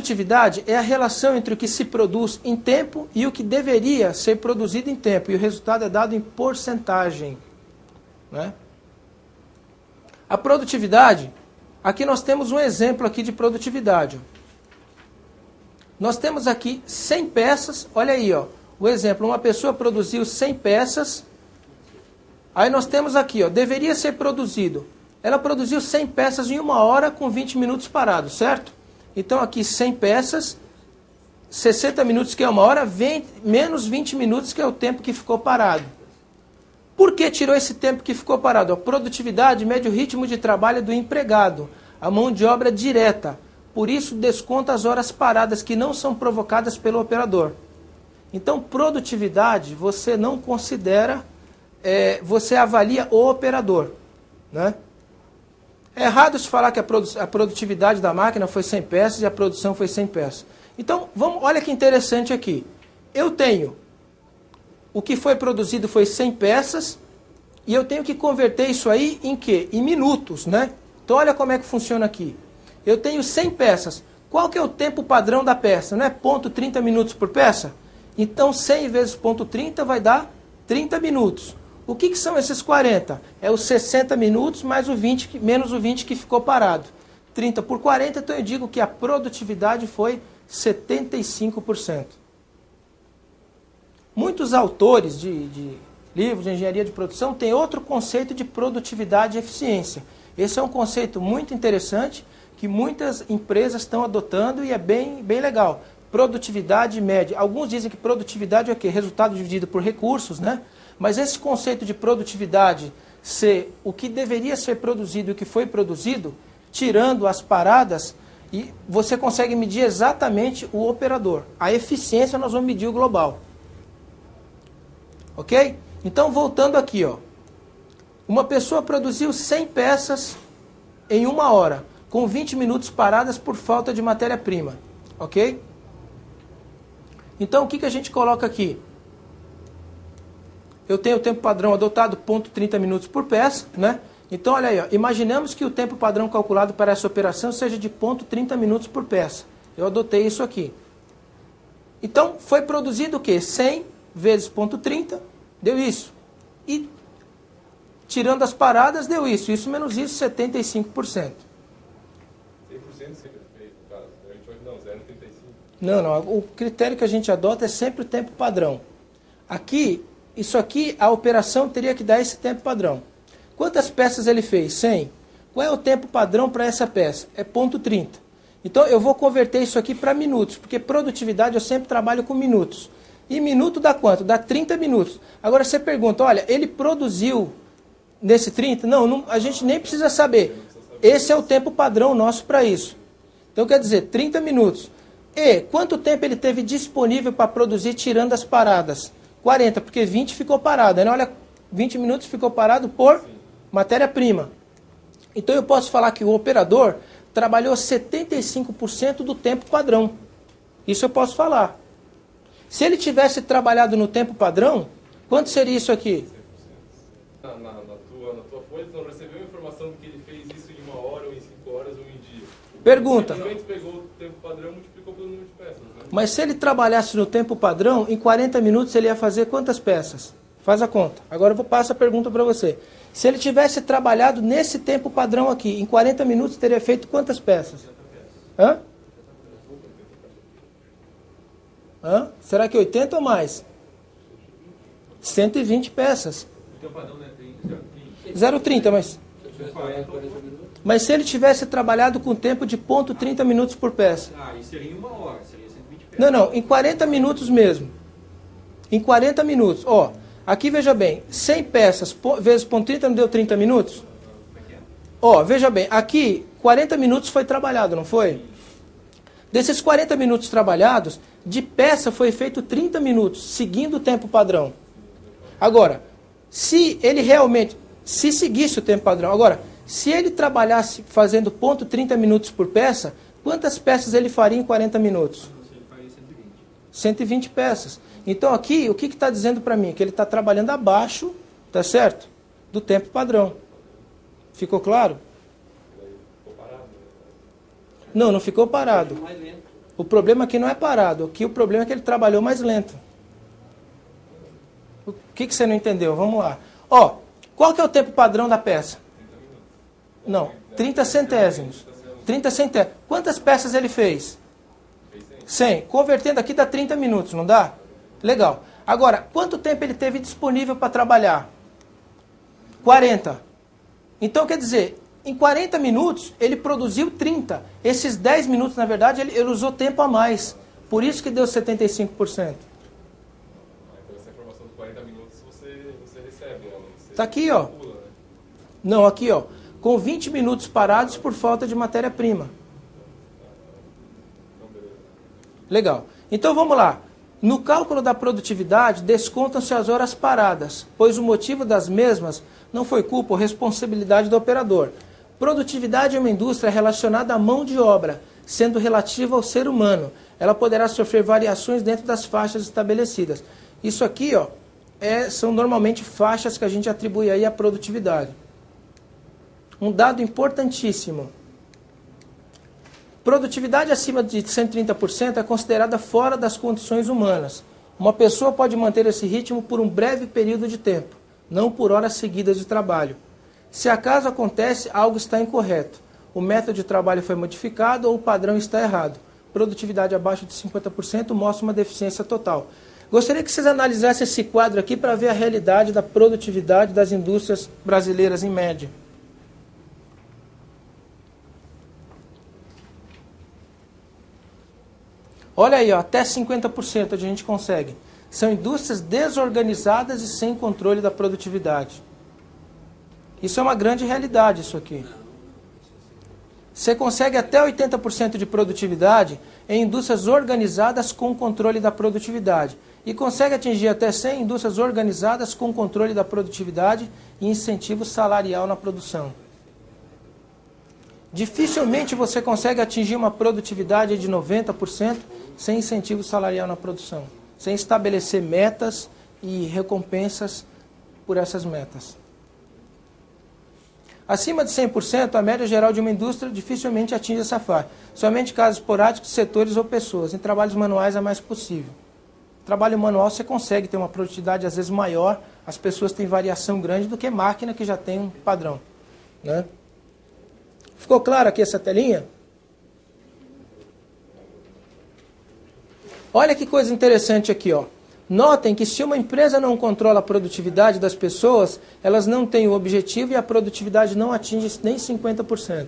produtividade é a relação entre o que se produz em tempo e o que deveria ser produzido em tempo. E o resultado é dado em porcentagem. Né? A produtividade, aqui nós temos um exemplo aqui de produtividade. Nós temos aqui 100 peças, olha aí, ó, o exemplo, uma pessoa produziu 100 peças, aí nós temos aqui, ó, deveria ser produzido. Ela produziu 100 peças em 1 hora com 20 minutos parados, certo? Então aqui 100 peças, 60 minutos que é 1 hora, menos 20 minutos que é o tempo que ficou parado. Por que tirou esse tempo que ficou parado? A produtividade mede o ritmo de trabalho do empregado, a mão de obra direta. Por isso desconta as horas paradas que não são provocadas pelo operador. Então produtividade você não considera, você avalia o operador. Né? É errado se falar que a produtividade da máquina foi 100 peças e a produção foi 100 peças. Então, olha que interessante aqui. Eu tenho, o que foi produzido foi 100 peças, e eu tenho que converter isso aí em quê? Em minutos, né? Então, olha como é que funciona aqui. Eu tenho 100 peças. Qual que é o tempo padrão da peça? Não é ponto 30 minutos por peça? Então, 100 vezes ponto 30 vai dar 30 minutos. O que são esses 40? É os 60 minutos mais menos o 20 que ficou parado. 30 por 40, então eu digo que a produtividade foi 75%. Muitos autores de livros de engenharia de produção têm outro conceito de produtividade e eficiência. Esse é um conceito muito interessante que muitas empresas estão adotando e é bem legal. Produtividade média. Alguns dizem que produtividade é o quê? Resultado dividido por recursos, né? Mas esse conceito de produtividade ser o que deveria ser produzido e o que foi produzido, tirando as paradas, e você consegue medir exatamente o operador. A eficiência nós vamos medir o global. Ok? Então, voltando aqui, ó. Uma pessoa produziu 100 peças em 1 hora, com 20 minutos paradas por falta de matéria-prima. Ok? Então, o que a gente coloca aqui? Eu tenho o tempo padrão adotado, ponto 30 minutos por peça, né? Então, olha aí, ó, imaginamos que o tempo padrão calculado para essa operação seja de ponto 30 minutos por peça. Eu adotei isso aqui. Então, foi produzido o quê? 100 vezes ponto 30, deu isso. E, tirando as paradas, deu isso. Isso menos isso, 75%. 100% sempre feito, cara. A gente vai, não, 0,35. Não, o critério que a gente adota é sempre o tempo padrão. Aqui, isso aqui, a operação teria que dar esse tempo padrão. Quantas peças ele fez? 100. Qual é o tempo padrão para essa peça? É ponto 30. Então, eu vou converter isso aqui para minutos, porque produtividade eu sempre trabalho com minutos. E minuto dá quanto? Dá 30 minutos. Agora você pergunta, olha, ele produziu nesse 30? Não, a gente nem precisa saber. Esse é o tempo padrão nosso para isso. Então, quer dizer, 30 minutos. E quanto tempo ele teve disponível para produzir tirando as paradas? 40, porque 20 ficou parado. Né? Olha, 20 minutos ficou parado por matéria-prima. Então eu posso falar que o operador trabalhou 75% do tempo padrão. Isso eu posso falar. Se ele tivesse trabalhado no tempo padrão, quanto seria isso aqui? Na tua folha, você não recebeu a informação de que ele fez isso em 1 hora, ou em 5 horas, ou em dia. Pergunta. Simplesmente pegou o tempo padrão e multiplicou pelo número de peças. Né? Mas se ele trabalhasse no tempo padrão, em 40 minutos ele ia fazer quantas peças? Faz a conta. Agora eu passo a pergunta para você. Se ele tivesse trabalhado nesse tempo padrão aqui, em 40 minutos teria feito quantas peças? Hã? Será que 80 ou mais? 120 peças. O teu padrão não é 0,30, mas... Mas se ele tivesse trabalhado com tempo de ponto 30 minutos por peça? Isso seria em 1 hora, seria 120 peças. Não, em 40 minutos mesmo. Em 40 minutos. Ó, aqui veja bem, 100 peças vezes ponto 30 não deu 30 minutos? Ó, veja bem, aqui 40 minutos foi trabalhado, não foi? Desses 40 minutos trabalhados, de peça foi feito 30 minutos, seguindo o tempo padrão. Agora, se ele realmente, se seguisse o tempo padrão, agora, se ele trabalhasse fazendo ponto 30 minutos por peça, quantas peças ele faria em 40 minutos? Ele faria 120. 120 peças. Então aqui, o que está dizendo para mim? Que ele está trabalhando abaixo, tá certo? Do tempo padrão. Ficou claro? Ficou parado. Não ficou parado. O problema aqui não é parado, aqui o problema é que ele trabalhou mais lento. O que você não entendeu? Vamos lá. Ó, qual que é o tempo padrão da peça? 30 minutos. Não, 30 centésimos. 30 centésimos. Quantas peças ele fez? 100. Convertendo aqui dá 30 minutos, não dá? Legal. Agora, quanto tempo ele teve disponível para trabalhar? 40. Então, quer dizer, em 40 minutos, ele produziu 30. Esses 10 minutos, na verdade, ele usou tempo a mais. Por isso que deu 75%. Então essa informação de 40 minutos você recebe, né? Tá aqui, ó. Calcula, né? Não, aqui, ó. Com 20 minutos parados por falta de matéria-prima. Então, beleza. Legal. Então vamos lá. No cálculo da produtividade, descontam-se as horas paradas, pois o motivo das mesmas não foi culpa ou responsabilidade do operador. Produtividade é uma indústria relacionada à mão de obra, sendo relativa ao ser humano. Ela poderá sofrer variações dentro das faixas estabelecidas. Isso aqui, ó, são normalmente faixas que a gente atribui aí à produtividade. Um dado importantíssimo. Produtividade acima de 130% é considerada fora das condições humanas. Uma pessoa pode manter esse ritmo por um breve período de tempo, não por horas seguidas de trabalho. Se acaso acontece, algo está incorreto. O método de trabalho foi modificado ou o padrão está errado. Produtividade abaixo de 50% mostra uma deficiência total. Gostaria que vocês analisassem esse quadro aqui para ver a realidade da produtividade das indústrias brasileiras em média. Olha aí, ó, até 50% a gente consegue. São indústrias desorganizadas e sem controle da produtividade. Isso é uma grande realidade, isso aqui. Você consegue até 80% de produtividade em indústrias organizadas com controle da produtividade. E consegue atingir até 100 indústrias organizadas com controle da produtividade e incentivo salarial na produção. Dificilmente você consegue atingir uma produtividade de 90% sem incentivo salarial na produção, sem estabelecer metas e recompensas por essas metas. Acima de 100%, a média geral de uma indústria dificilmente atinge essa faixa. Somente casos esporádicos, setores ou pessoas. Em trabalhos manuais é mais possível. Trabalho manual você consegue ter uma produtividade às vezes maior, as pessoas têm variação grande do que máquina que já tem um padrão, né? Ficou claro aqui essa telinha? Olha que coisa interessante aqui, ó. Notem que se uma empresa não controla a produtividade das pessoas, elas não têm o objetivo e a produtividade não atinge nem 50%.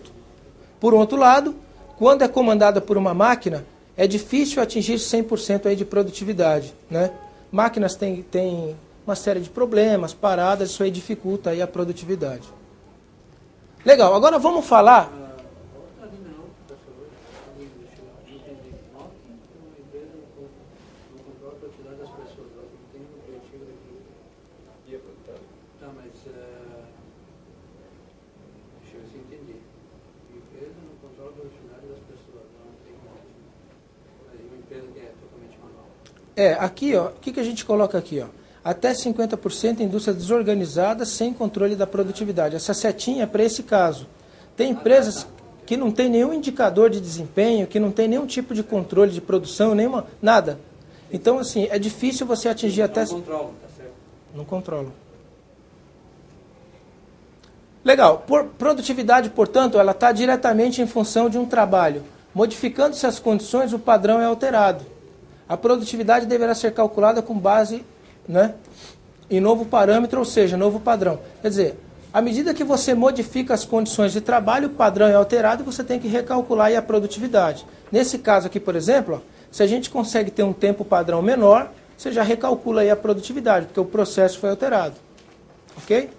Por outro lado, quando é comandada por uma máquina, é difícil atingir 100% aí de produtividade, né? Máquinas têm uma série de problemas, paradas, isso aí dificulta aí a produtividade. Legal, agora vamos falar... Aqui, ó, o que a gente coloca aqui, ó? Até 50% em indústria desorganizada sem controle da produtividade. Essa setinha é para esse caso. Tem empresas que não tem nenhum indicador de desempenho, que não tem nenhum tipo de controle de produção, nada. Então, assim, é difícil você atingir até... Não controla, tá certo? Não controla. Legal. Produtividade, portanto, ela está diretamente em função de um trabalho. Modificando-se as condições, o padrão é alterado. A produtividade deverá ser calculada com base, né, em novo parâmetro, ou seja, novo padrão. Quer dizer, à medida que você modifica as condições de trabalho, o padrão é alterado e você tem que recalcular aí a produtividade. Nesse caso aqui, por exemplo, ó, se a gente consegue ter um tempo padrão menor, você já recalcula aí a produtividade, porque o processo foi alterado. Ok?